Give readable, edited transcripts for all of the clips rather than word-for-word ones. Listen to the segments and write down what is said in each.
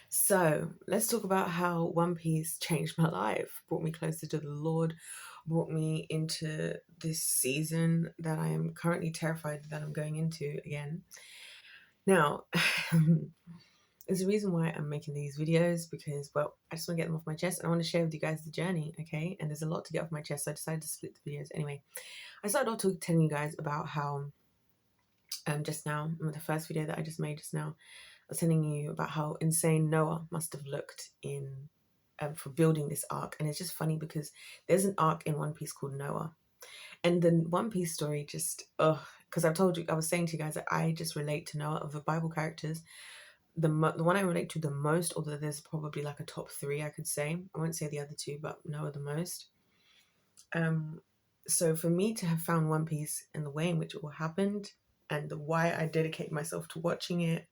So let's talk about how One Piece changed my life, brought me closer to the Lord, brought me into this season that I am currently terrified that I'm going into again. Now, there's a reason why I'm making these videos because, well, I just want to get them off my chest and I want to share with you guys the journey, okay? And there's a lot to get off my chest, so I decided to split the videos. Anyway, I started off telling you guys about how just now, the first video that I just made just now, I was telling you about how insane Noah must have looked in for building this arc. And it's just funny because there's an arc in One Piece called Noah. And the One Piece story just, because I've told you, I was saying to you guys that I just relate to Noah of the Bible characters. The one I relate to the most, although there's probably like a top 3, I could say. I won't say the other 2, but Noah the most. So for me to have found One Piece and the way in which it all happened and the why I dedicated myself to watching it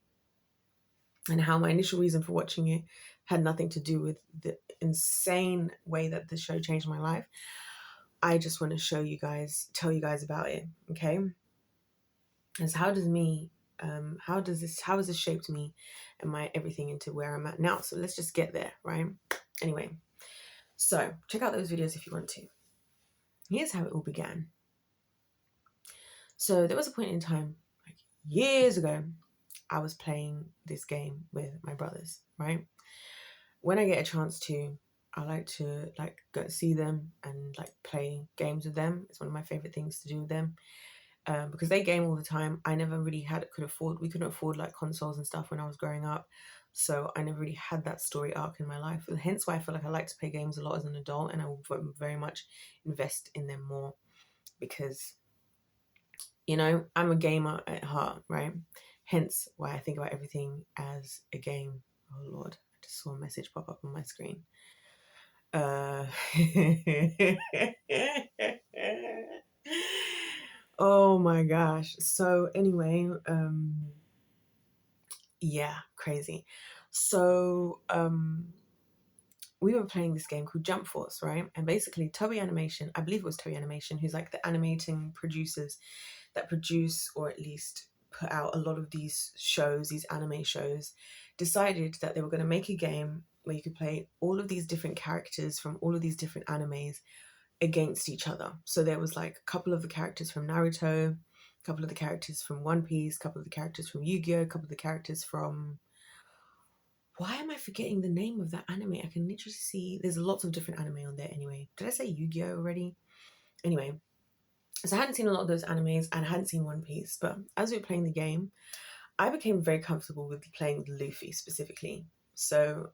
and how my initial reason for watching it had nothing to do with the insane way that the show changed my life. I just want to tell you guys about it, okay? And so how has this shaped me and my everything into where I'm at now? So let's just get there, right? Anyway, so check out those videos if you want to. Here's how it all began. So there was a point in time, like years ago, I was playing this game with my brothers, right? When I get a chance to, I like to go see them and play games with them. It's one of my favorite things to do with them because they game all the time. I never really we couldn't afford like consoles and stuff when I was growing up. So I never really had that story arc in my life. Hence why I feel like I like to play games a lot as an adult and I will very much invest in them more because, you know, I'm a gamer at heart, right? Hence why I think about everything as a game. Oh Lord, I just saw a message pop up on my screen. Oh my gosh. So anyway, yeah, crazy. So we were playing this game called Jump Force, right? And basically Toei Animation, I believe it was Toei Animation, who's like the animating producers that produce or at least put out a lot of these shows, these anime shows, decided that they were going to make a game where you could play all of these different characters from all of these different animes against each other. So there was like a couple of the characters from Naruto, a couple of the characters from One Piece, a couple of the characters from Yu-Gi-Oh, a couple of the characters from, why am I forgetting the name of that anime? I can literally see there's lots of different anime on there anyway. Did I say Yu-Gi-Oh already? Anyway, so I hadn't seen a lot of those animes and I hadn't seen One Piece, but as we were playing the game, I became very comfortable with playing with Luffy specifically. So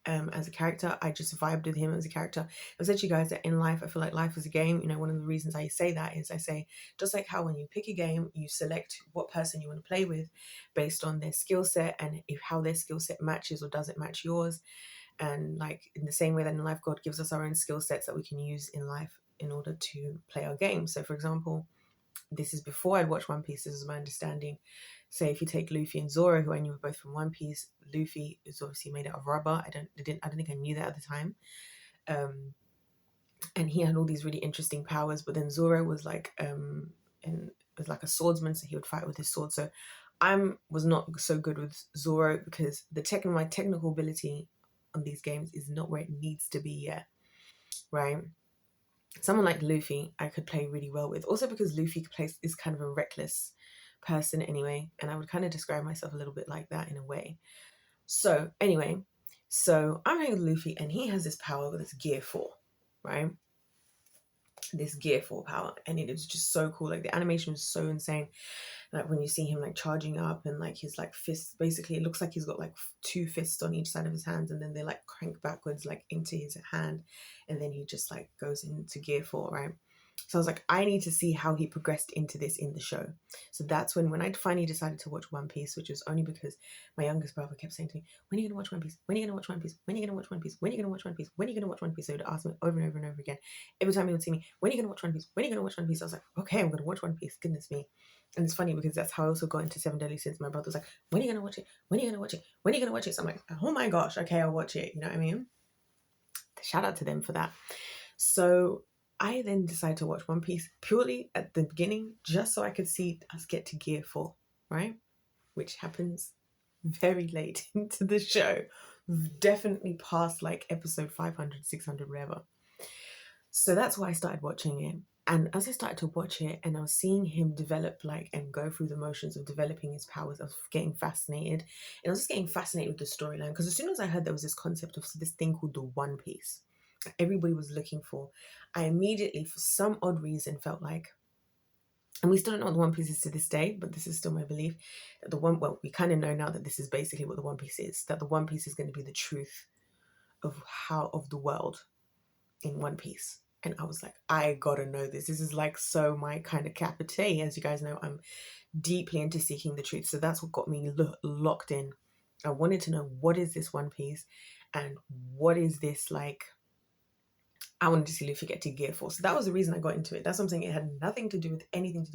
as a character, I just vibed with him as a character. I said to you guys that in life, I feel like life is a game. You know, one of the reasons I say that is I say, just like how when you pick a game, you select what person you want to play with based on their skill set and how their skill set matches or doesn't match yours. And like in the same way that in life, God gives us our own skill sets that we can use in life in order to play our game. So for example, this is before I'd watched One Piece, this is my understanding. Say if you take Luffy and Zoro, who I knew were both from One Piece, Luffy is obviously made out of rubber. I don't think I knew that at the time. And he had all these really interesting powers, but then Zoro was like was like a swordsman, so he would fight with his sword. So I was not so good with Zoro because my technical ability on these games is not where it needs to be yet, right? Someone like Luffy I could play really well with, also because Luffy is kind of a reckless person anyway, and I would kind of describe myself a little bit like that in a way. So anyway, so I'm playing with Luffy and he has this power with this Gear 4, right? This Gear 4 power, and it is just so cool. Like the animation was so insane. Like when you see him like charging up and like his like fists, basically it looks like he's got like 2 fists on each side of his hands and then they like crank backwards like into his hand and then he just like goes into Gear 4, right? So I was like, I need to see how he progressed into this in the show. So that's when I finally decided to watch One Piece, which was only because my youngest brother kept saying to me, when are you going to watch One Piece? When are you going to watch One Piece? When are you going to watch One Piece? When are you going to watch One Piece? When are you going to watch One Piece? So he would ask me over and over and over again. Every time he would see me, when are you going to watch One Piece? When are you going to watch One Piece? I was like, okay, I'm going to watch One Piece. Goodness me. And it's funny because that's how I also got into Seven Deadly Sins. My brother was like, when are you going to watch it? When are you going to watch it? When are you going to watch it? So I'm like, oh my gosh, okay, I'll watch it. You know what I mean? Shout out to them for that. So I then decided to watch One Piece purely at the beginning, just so I could see us get to Gear 4, right? Which happens very late into the show. definitely past like episode 500, 600, whatever. So that's why I started watching it. And as I started to watch it and I was seeing him develop like and go through the motions of developing his powers, I was getting fascinated. And I was just getting fascinated with the storyline. Because as soon as I heard there was this concept of this thing called the One Piece that everybody was looking for, I immediately, for some odd reason, felt like, and we still don't know what the One Piece is to this day, but this is still my belief, that we kind of know now that this is basically what the One Piece is, that the One Piece is going to be the truth of the world in One Piece. And I was like, I gotta know this. This is like so my kind of cup of tea. As you guys know, I'm deeply into seeking the truth. So that's what got me locked in. I wanted to know, what is this One Piece, and what is this like? I wanted to see Luffy get to Gear 4. So that was the reason I got into it. That's what I'm saying. It had nothing to do with anything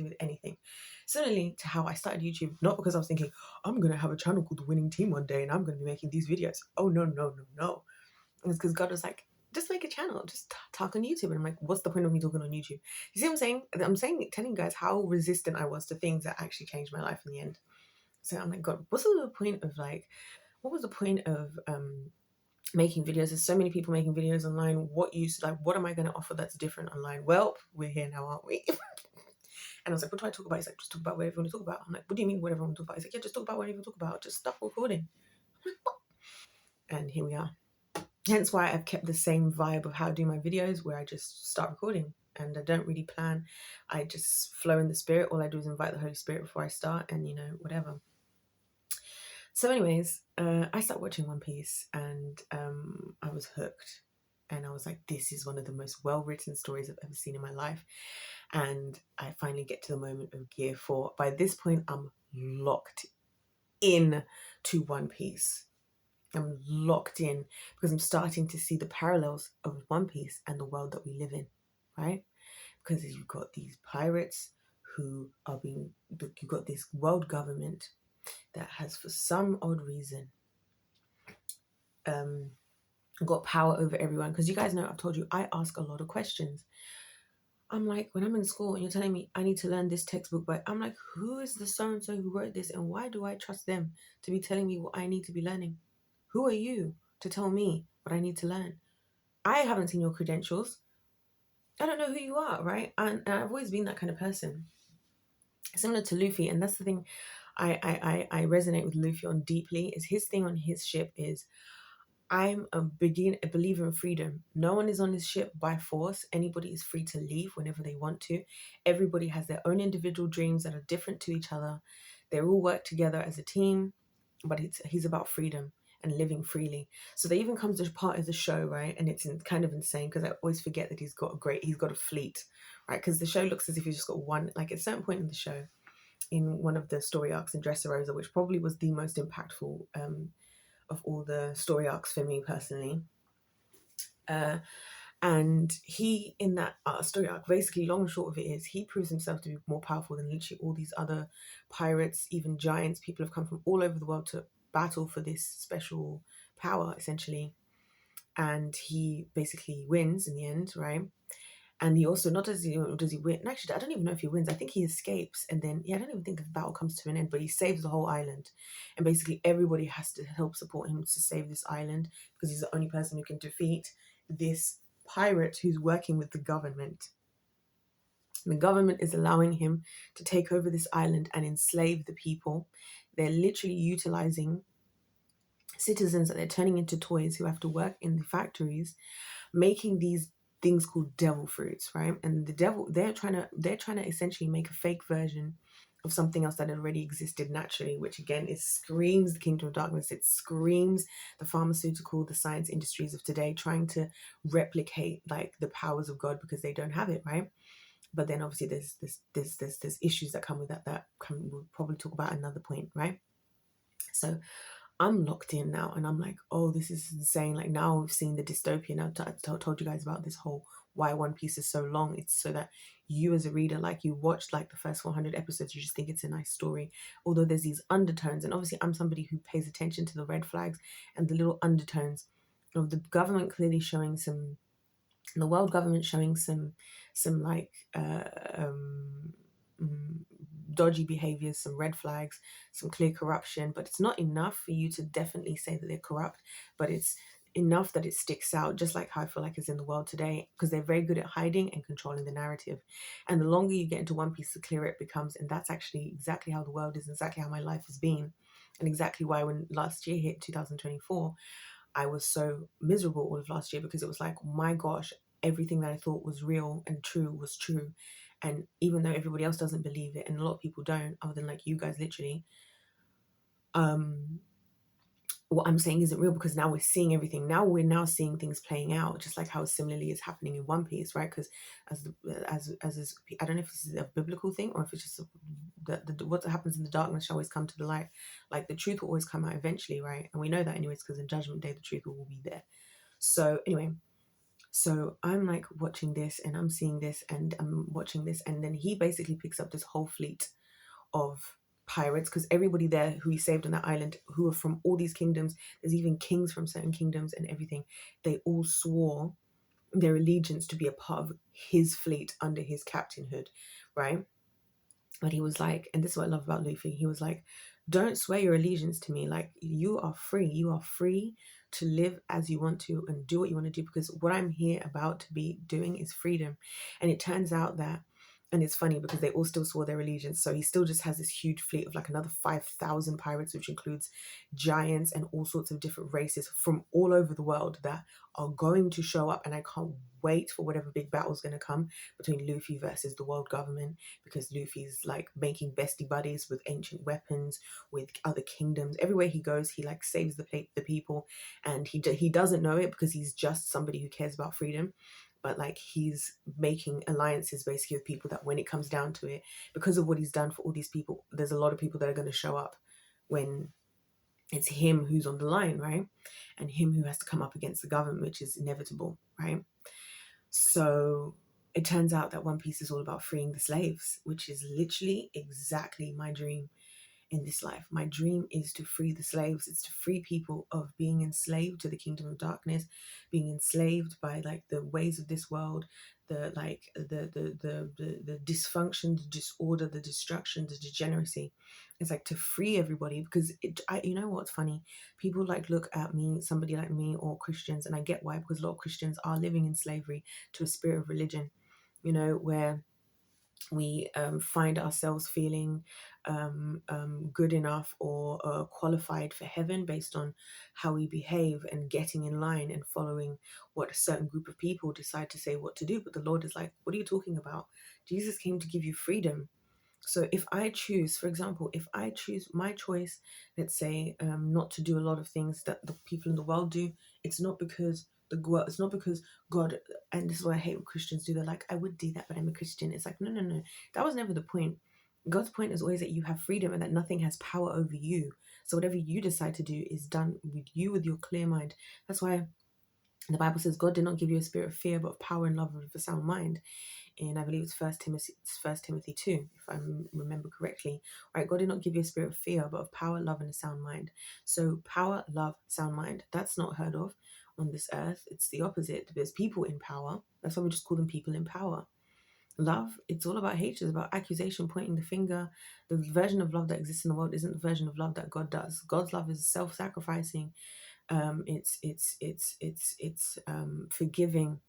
Similarly to how I started YouTube, not because I was thinking, I'm going to have a channel called The Winning Team one day and I'm going to be making these videos. Oh, no, no, no, no. It's because God was like, just make a channel, just talk on YouTube. And I'm like, what's the point of me talking on YouTube? You see what I'm saying? Telling you guys how resistant I was to things that actually changed my life in the end. So I'm like, God, what was the point of making videos? There's so many people making videos online. What am I going to offer that's different online? Well, we're here now, aren't we? And I was like, what do I talk about? He's like, just talk about whatever you want to talk about. I'm like, what do you mean whatever I want to talk about? He's like, yeah, just talk about whatever you want to talk about. Just stop recording. And here we are. Hence why I've kept the same vibe of how I do my videos, where I just start recording and I don't really plan. I just flow in the spirit. All I do is invite the Holy Spirit before I start, and whatever. So anyways, I started watching One Piece, and I was hooked. And I was like, this is one of the most well-written stories I've ever seen in my life. And I finally get to the moment of Gear 4. By this point, I'm locked in to One Piece. I'm locked in because I'm starting to see the parallels of One Piece and the world that we live in, right? Because you've got these pirates who are you've got this world government that has, for some odd reason, got power over everyone. Because you guys know, I've told you, I ask a lot of questions. I'm like, when I'm in school and you're telling me I need to learn this textbook, but I'm like, who is the so-and-so who wrote this, and why do I trust them to be telling me what I need to be learning? Who are you to tell me what I need to learn? I haven't seen your credentials. I don't know who you are, right? And I've always been that kind of person. Similar to Luffy, and that's the thing I resonate with Luffy on deeply, is his thing on his ship is, I'm a believer in freedom. No one is on this ship by force. Anybody is free to leave whenever they want to. Everybody has their own individual dreams that are different to each other. They all work together as a team, but he's about freedom and living freely. So there even comes this part of the show, right? And it's kind of insane because I always forget that he's got a fleet, right? Because the show looks as if he's just got one, like at a certain point in the show, in one of the story arcs in Dressrosa, which probably was the most impactful of all the story arcs for me personally. And he, in that story arc, basically, long and short of it is, he proves himself to be more powerful than literally all these other pirates, even giants. People have come from all over the world to battle for this special power, essentially. And he basically wins in the end, right? And he also, not does he win, actually, I don't even know if he wins. I think he escapes, and then, I don't even think the battle comes to an end, but he saves the whole island. And basically everybody has to help support him to save this island, because he's the only person who can defeat this pirate who's working with the government. The government is allowing him to take over this island and enslave the people. They're literally utilizing citizens that they're turning into toys who have to work in the factories, making these things called devil fruits, right? And the devil, they're trying to essentially make a fake version of something else that had already existed naturally, which again, it screams the kingdom of darkness. It screams the pharmaceutical, the science industries of today, trying to replicate like the powers of God, because they don't have it, right? But then obviously there's issues that come with that we'll probably talk about another point, right? So I'm locked in now, and I'm like, oh, this is insane. Like, now we've seen the dystopian. I told you guys about this whole why One Piece is so long. It's so that you as a reader, like, you watched like the first 400 episodes, you just think it's a nice story. Although there's these undertones, and obviously I'm somebody who pays attention to the red flags and the little undertones of the government clearly showing some, the world government showing some like dodgy behaviors, some red flags, some clear corruption, but it's not enough for you to definitely say that they're corrupt, but it's enough that it sticks out, just like how I feel like it's in the world today, because they're very good at hiding and controlling the narrative. And the longer you get into One Piece, the clearer it becomes. And that's actually exactly how the world is, exactly how my life has been, and exactly why when last year hit, 2024, I was so miserable all of last year, because it was like, my gosh, everything that I thought was real and true was true. And even though everybody else doesn't believe it, and a lot of people don't, other than like you guys, literally, what I'm saying isn't real, because now we're seeing everything. Now we're now seeing things playing out, just like how similarly is happening in One Piece, right? Because as is, I don't know if this is a biblical thing or if it's just what happens in the darkness shall always come to the light. Like the truth will always come out eventually, right? And we know that anyways, because in Judgment Day the truth will be there. So anyway, so I'm like watching this and I'm seeing this and I'm watching this, and then he basically picks up this whole fleet of pirates, because everybody there who he saved on that island, who are from all these kingdoms, there's even kings from certain kingdoms and everything, they all swore their allegiance to be a part of his fleet under his captainhood, right? But he was like, and this is what I love about Luffy, he was like, don't swear your allegiance to me. Like, you are free to live as you want to and do what you want to do, because what I'm here about to be doing is freedom. And it turns out that, and it's funny because they all still swore their allegiance. So he still just has this huge fleet of like another 5,000 pirates, which includes giants and all sorts of different races from all over the world that are going to show up. And I can't wait for whatever big battle is going to come between Luffy versus the world government, because Luffy's like making bestie buddies with ancient weapons, with other kingdoms. Everywhere he goes, he like saves the people, and he doesn't know it because he's just somebody who cares about freedom. But like he's making alliances basically with people that when it comes down to it, because of what he's done for all these people, there's a lot of people that are going to show up when it's him who's on the line, right? And him who has to come up against the government, which is inevitable, right? So it turns out that One Piece is all about freeing the slaves, which is literally exactly my dream in this life. My dream is to free the slaves. It's to free people of being enslaved to the kingdom of darkness, being enslaved by like the ways of this world, the like the dysfunction, the disorder, the destruction, the degeneracy. It's like to free everybody, because you know what's funny? People like look at me, somebody like me, or Christians, and I get why, because a lot of Christians are living in slavery to a spirit of religion, you know, where we find ourselves feeling good enough or qualified for heaven based on how we behave and getting in line and following what a certain group of people decide to say what to do. But the Lord is like, what are you talking about? Jesus came to give you freedom. So if I choose, for example, if I choose my choice, let's say, not to do a lot of things that the people in the world do, it's not because it's not because God, and this is why I hate what Christians do. They're like, I would do that, but I'm a Christian. It's like, no, no, no. That was never the point. God's point is always that you have freedom and that nothing has power over you. So whatever you decide to do is done with you, with your clear mind. That's why the Bible says God did not give you a spirit of fear, but of power and love and of a sound mind. And I believe it's First Timothy 2, if I remember correctly. Right, God did not give you a spirit of fear, but of power, love, and a sound mind. So power, love, sound mind. That's not heard of on this earth. It's the opposite. There's people in power. That's why we just call them people in power. Love, it's all about hatred. It's about accusation, pointing the finger. The version of love that exists in the world isn't the version of love that God does. God's love is self-sacrificing. It's forgiving.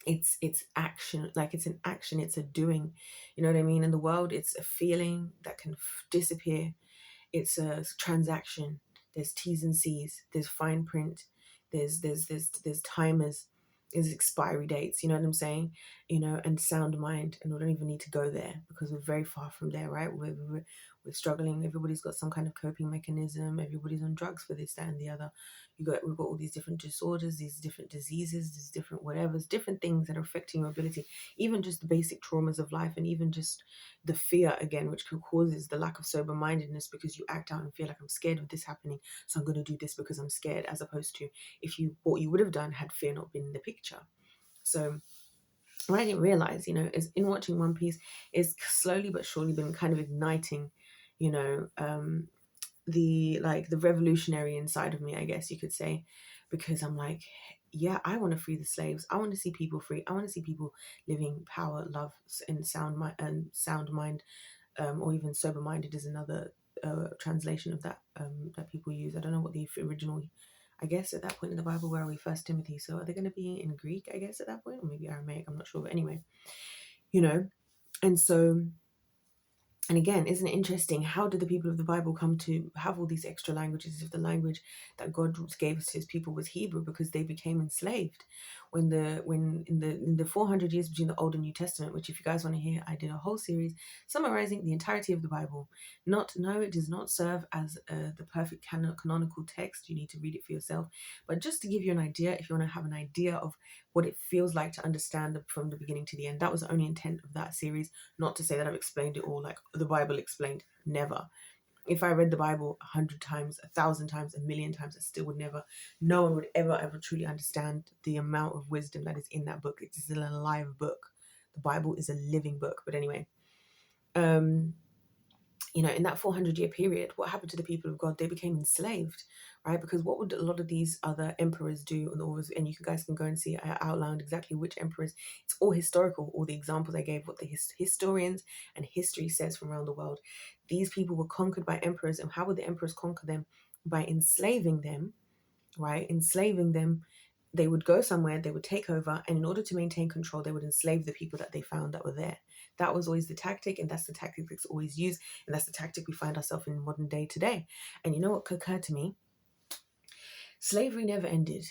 It's action, like it's an action, it's a doing, you know what I mean? In the world, it's a feeling that can disappear. It's a transaction. There's T's and C's, there's fine print, there's timers, there's expiry dates, you know what I'm saying? You know, and sound mind. And we don't even need to go there because we're very far from there, right? We're struggling. Everybody's got some kind of coping mechanism. Everybody's on drugs for this, that, and the other. We've got all these different disorders, these different diseases, these different whatevers, different things that are affecting your ability, even just the basic traumas of life, and even just the fear again, which causes the lack of sober mindedness, because you act out and feel like, I'm scared of this happening, so I'm going to do this because I'm scared, as opposed to if you what you would have done had fear not been in the picture. So what I didn't realize, you know, is in watching One Piece, is slowly but surely been kind of igniting, you know, the revolutionary inside of me, I guess you could say, because I'm like, yeah, I want to free the slaves. I want to see people free. I want to see people living power, love, and sound mind, or even sober minded is another translation of that that people use. I don't know what the original. I guess at that point in the Bible, where are we? First Timothy. So are they going to be in Greek? I guess at that point, or maybe Aramaic. I'm not sure. But anyway, and so. And again, isn't it interesting? How did the people of the Bible come to have all these extra languages if the language that God gave us to his people was Hebrew? Because they became enslaved when in the 400 years between the Old and New Testament, which if you guys want to hear, I did a whole series summarizing the entirety of the Bible. No, it does not serve as the perfect canonical text. You need to read it for yourself. But just to give you an idea, if you want to have an idea of what it feels like to understand from the beginning to the end, that was the only intent of that series. Not to say that I've explained it all like the Bible explained. Never. If I read the Bible 100 times, 1,000 times, 1,000,000 times, I still would never. No one would ever truly understand the amount of wisdom that is in that book. It is a live book. The Bible is a living book. But anyway, in that 400-year period, what happened to the people of God? They became enslaved, right? Because what would a lot of these other emperors do? And you guys can go and see, I outlined exactly which emperors. It's all historical, all the examples I gave, what the historians and history says from around the world. These people were conquered by emperors. And how would the emperors conquer them? By enslaving them, right? Enslaving them. They would go somewhere, they would take over, and in order to maintain control, they would enslave the people that they found that were there. That was always the tactic, and that's the tactic that's always used, and that's the tactic we find ourselves in modern day today. And you know what occurred to me? Slavery never ended.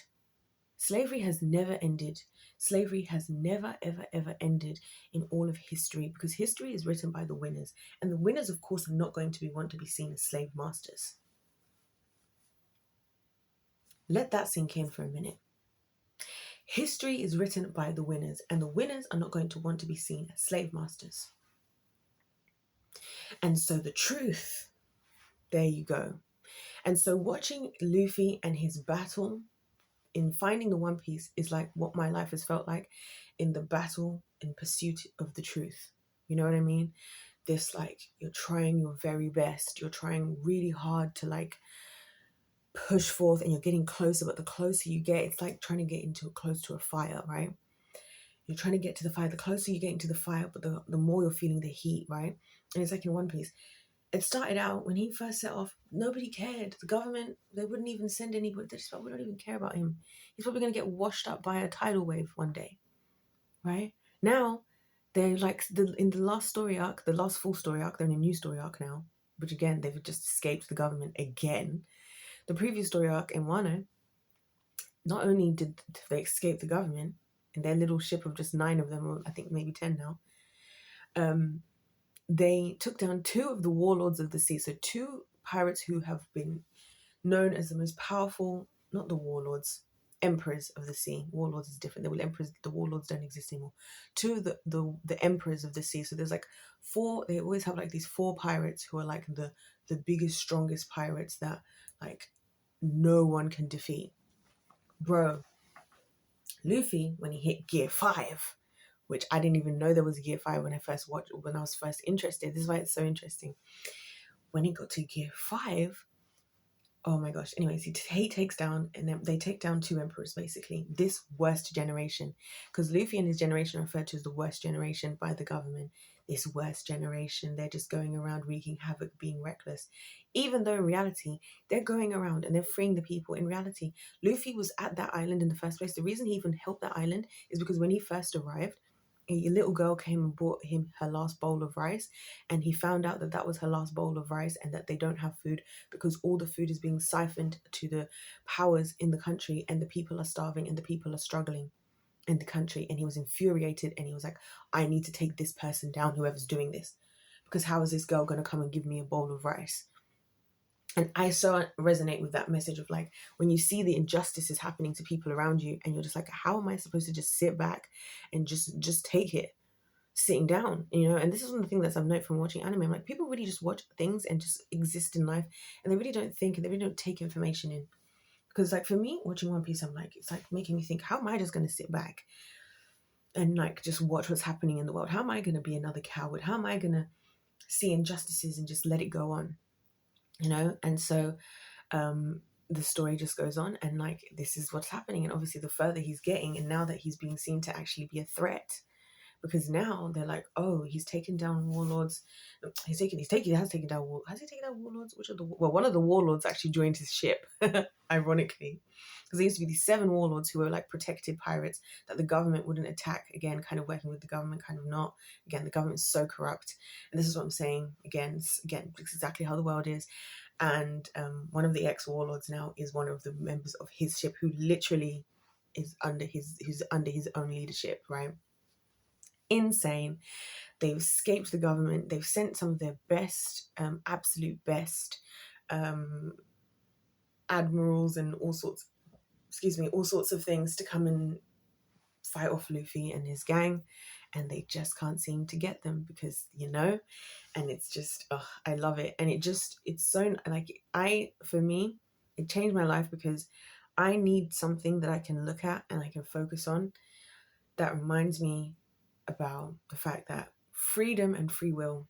Slavery has never ended. Slavery has never, ever ended in all of history, because history is written by the winners. And the winners, of course, are not going to want to be seen as slave masters. Let that sink in for a minute. History is written by the winners, and the winners are not going to want to be seen as slave masters. And so the truth, there you go. And so watching Luffy and his battle in finding the One Piece is like what my life has felt like in the battle in pursuit of the truth. You know what I mean? This, like, you're trying your very best. You're trying really hard to like push forth, and you're getting closer, but the closer you get, it's like trying to get close to a fire, right? You're trying to get to the fire. The closer you get into the fire, but the more you're feeling the heat, right? And it's like in One Piece. It started out when he first set off, nobody cared. The government, they wouldn't even send anybody. They just thought, we don't even care about him. He's probably going to get washed up by a tidal wave one day, right? Now, they're like, in the last story arc, the last full story arc, they're in a new story arc now, which again, they've just escaped the government again. The previous story arc in Wano, not only did they escape the government in their little ship of just 9 of them, or I think maybe 10 now, they took down 2 of the warlords of the sea. So 2 pirates who have been known as the most powerful, not the warlords, emperors of the sea. Warlords is different. The warlords don't exist anymore. 2 of the emperors of the sea. So there's like 4, they always have like these 4 pirates who are like the biggest, strongest pirates that like no one can defeat. Bro, Luffy, when he hit Gear 5, which I didn't even know there was a Gear 5 when I was first interested. This is why it's so interesting. When he got to Gear 5, oh my gosh. Anyways, he takes down, and then they take down 2 emperors, basically. This worst generation. Because Luffy and his generation are referred to as the worst generation by the government. This worst generation, they're just going around wreaking havoc, being reckless. Even though in reality, they're going around and they're freeing the people. In reality, Luffy was at that island in the first place. The reason he even helped that island is because when he first arrived, a little girl came and brought him her last bowl of rice, and he found out that was her last bowl of rice and that they don't have food because all the food is being siphoned to the powers in the country, and the people are starving and the people are struggling in the country. And he was infuriated, and he was like, I need to take this person down, whoever's doing this, because how is this girl going to come and give me a bowl of rice? And I so resonate with that message of like, when you see the injustices happening to people around you, and you're just like, how am I supposed to just sit back and just take it sitting down, And this is one of the things that I've noted from watching anime. I'm like, people really just watch things and just exist in life, and they really don't think, and they really don't take information in. Because like for me, watching One Piece, I'm like, it's like making me think, how am I just going to sit back and like just watch what's happening in the world? How am I going to be another coward? How am I going to see injustices and just let it go on? And so the story just goes on, and like this is what's happening. And obviously the further he's getting, and now that he's being seen to actually be a threat, because now they're like, oh, he's taken down warlords. Has he taken down warlords? Which of the one of the warlords actually joined his ship, ironically, because there used to be these 7 warlords who were like protected pirates that the government wouldn't attack. Again, kind of working with the government, kind of not. Again, the government's so corrupt, and this is what I'm saying. Again, it's exactly how the world is. And one of the ex-warlords now is one of the members of his ship, who literally is who's under his own leadership, right? Insane. They've escaped the government. They've sent some of their best, absolute best admirals and all sorts of things to come and fight off Luffy and his gang, and they just can't seem to get them because, and it's just, I love it. And it's so, like, for me, it changed my life because I need something that I can look at and I can focus on that reminds me about the fact that freedom and free will,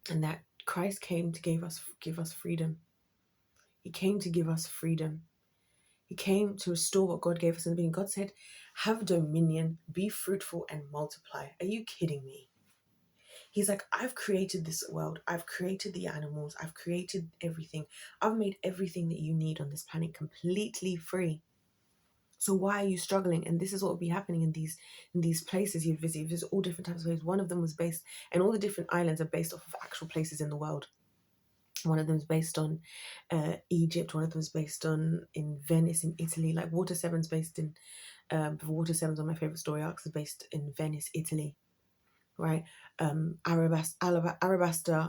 and that Christ came to give us freedom. He came to give us freedom. He came to restore what God gave us in the beginning. God said, have dominion, be fruitful, and multiply. Are you kidding me? He's like, I've created this world. I've created the animals. I've created everything. I've made everything that you need on this planet completely free. So why are you struggling? And this is what will be happening in these places you'd visit. There's all different types of places. One of them was based, and all the different islands are based off of actual places in the world. One of them is based on Egypt. One of them is based in Venice, in Italy. Like Water 7's based in, Water 7's one of my favorite story arcs, is based in Venice, Italy, right? Arabasta,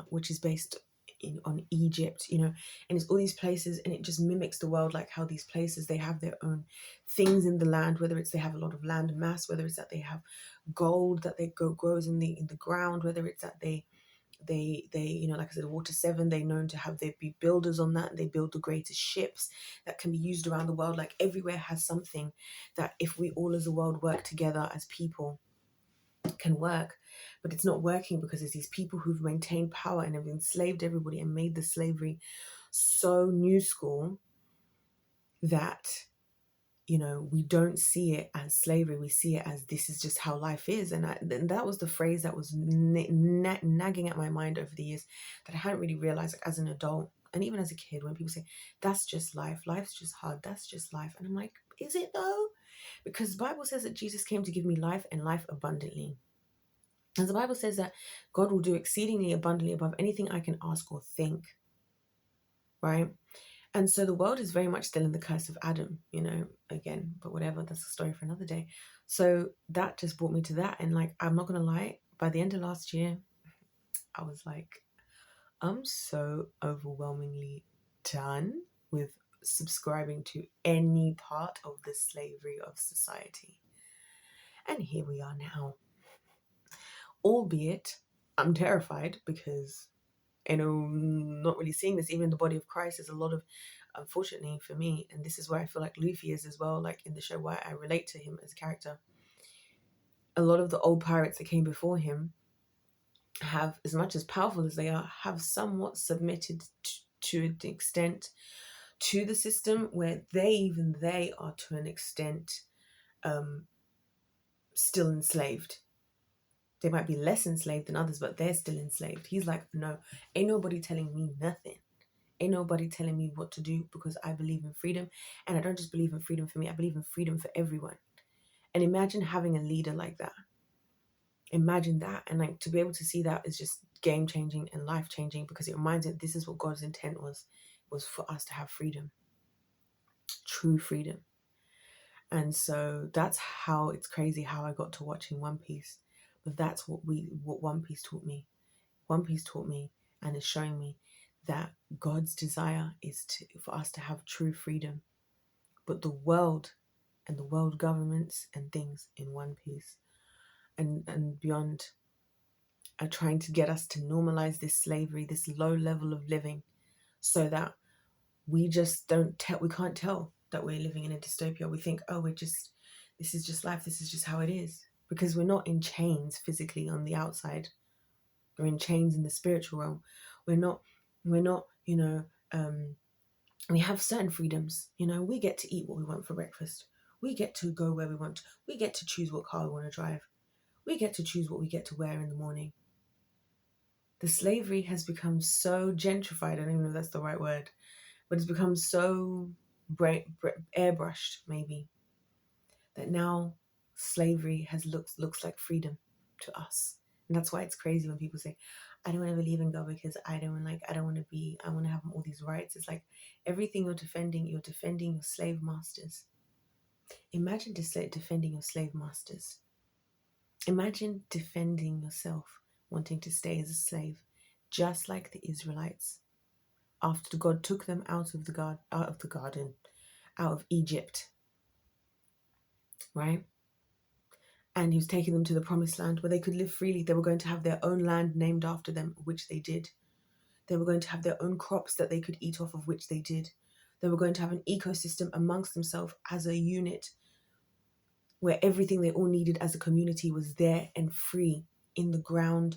which is based on Egypt, and it's all these places, and it just mimics the world, like how these places, they have their own things in the land, whether it's they have a lot of land mass, whether it's that they have gold that grows in the ground, whether it's that they like I said, Water 7, they're known to have, they be builders on that, and they build the greatest ships that can be used around the world. Like everywhere has something that if we all as a world work together as people can work. But it's not working because there's these people who've maintained power and have enslaved everybody and made the slavery so new school that we don't see it as slavery. We see it as, this is just how life is. And that was the phrase that was nagging at my mind over the years, that I hadn't really realized, like, as an adult and even as a kid, when people say, that's just life, life's just hard, that's just life. And I'm like, is it though? Because the Bible says that Jesus came to give me life and life abundantly. And the Bible says that God will do exceedingly abundantly above anything I can ask or think, right? And so the world is very much still in the curse of Adam, again, but whatever, that's a story for another day. So that just brought me to that. And like, I'm not going to lie, by the end of last year, I was like, I'm so overwhelmingly done with subscribing to any part of the slavery of society. And here we are now. Albeit, I'm terrified because, not really seeing this, even in the body of Christ, there's a lot of, unfortunately for me, and this is where I feel like Luffy is as well, like in the show, why I relate to him as a character. A lot of the old pirates that came before him have, as much as powerful as they are, have somewhat submitted to an extent to the system where they are to an extent still enslaved. They might be less enslaved than others, but they're still enslaved. He's like, no, ain't nobody telling me nothing. Ain't nobody telling me what to do, because I believe in freedom. And I don't just believe in freedom for me, I believe in freedom for everyone. And imagine having a leader like that. Imagine that. And like, to be able to see that is just game changing and life changing, because it reminds me that this is what God's intent was for us to have freedom. True freedom. And so that's how, it's crazy how I got to watching One Piece. But that's what One Piece taught me. One Piece taught me and is showing me that God's desire is for us to have true freedom. But the world and the world governments and things in One Piece and beyond are trying to get us to normalize this slavery, this low level of living, so that we just we can't tell that we're living in a dystopia. We think, oh, this is just life, this is just how it is. Because we're not in chains physically on the outside. We're in chains in the spiritual realm. We're not You know, we have certain freedoms. You know, we get to eat what we want for breakfast. We get to go where we want. We get to choose what car we want to drive. We get to choose what we get to wear in the morning. The slavery has become so gentrified. I don't even know if that's the right word, but it's become so airbrushed, maybe, that now slavery has looks like freedom to us. And that's why it's crazy when people say, I don't want to believe in God because I don't want to have all these rights. It's like everything you're defending your slave masters. Imagine defending your slave masters. Imagine defending yourself, wanting to stay as a slave, just like the Israelites after God took them out of the garden, out of Egypt, right? And he was taking them to the promised land where they could live freely. They were going to have their own land named after them, which they did. They were going to have their own crops that they could eat off of, which they did. They were going to have an ecosystem amongst themselves as a unit where everything they all needed as a community was there and free in the ground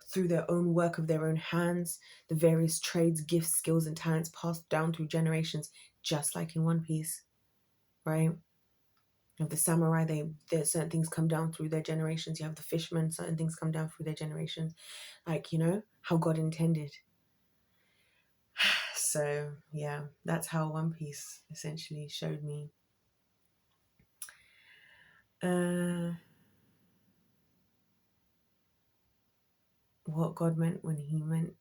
through their own work of their own hands, the various trades, gifts, skills, and talents passed down through generations, just like in One Piece, right? You have the samurai, certain things come down through their generations. You have the fishermen, certain things come down through their generations. Like, you know, how God intended. So, yeah, that's how One Piece essentially showed me what God meant when he meant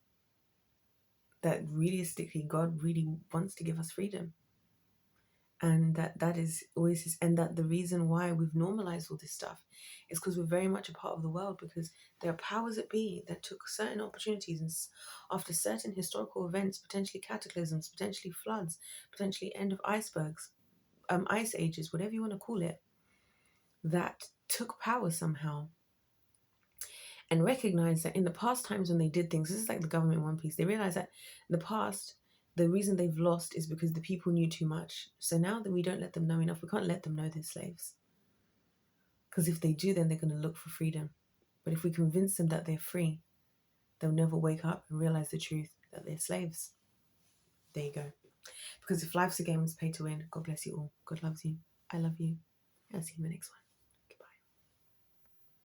that realistically God really wants to give us freedom. And that is always his, and that the reason why we've normalized all this stuff is because we're very much a part of the world, because there are powers that be that took certain opportunities and after certain historical events, potentially cataclysms, potentially floods, potentially end of icebergs, ice ages, whatever you want to call it, that took power somehow and recognized that in the past times when they did things, this is like the government in One Piece, they realized that in the past, the reason they've lost is because the people knew too much. So now that we don't let them know enough, we can't let them know they're slaves. Because if they do, then they're going to look for freedom. But if we convince them that they're free, they'll never wake up and realize the truth that they're slaves. There you go. Because if life's a game, it's pay to win. God bless you all. God loves you. I love you. I'll see you in the next one.